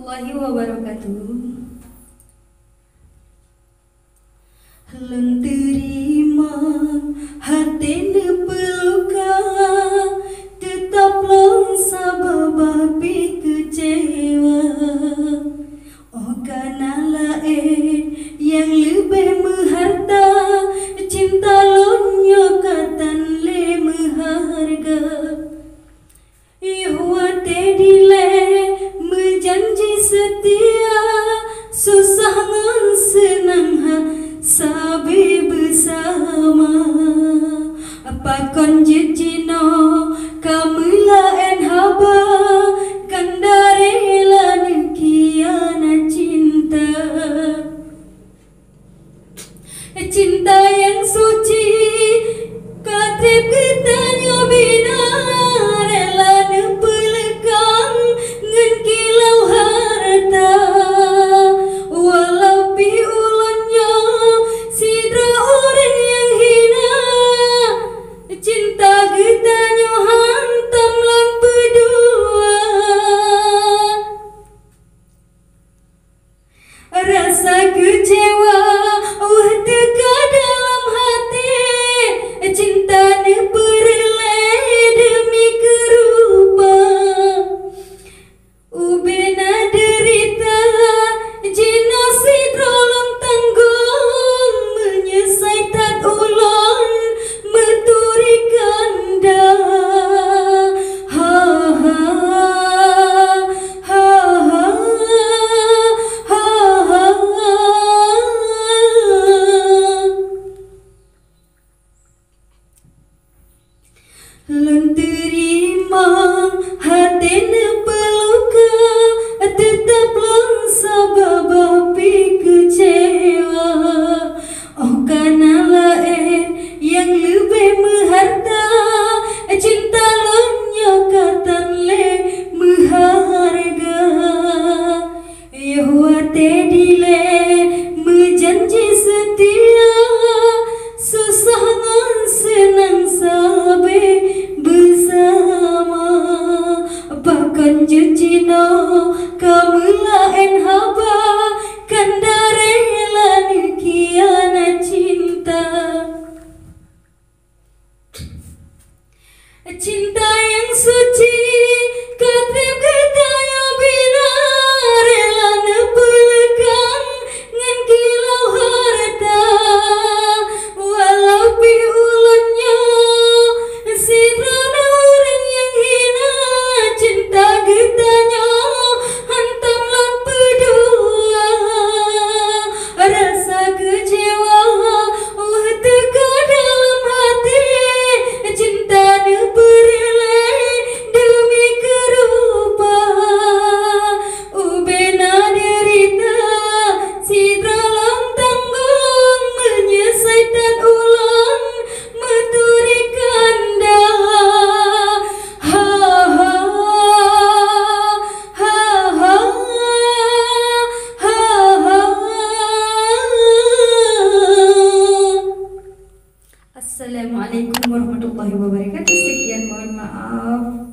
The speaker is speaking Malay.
warahmatullahi wabarakatuh. Lun terima hati peluka, tetap lon sabab kecewa. Oh karena lain yang lebih mengharta, cinta lon nyokatan le mengharga. Yuwate dile menjanji setia, susah ngan senang ha sabi bersama. Apa kon jejino kamila en haba, kandarela kiana cinta. Cinta yang suci katip kita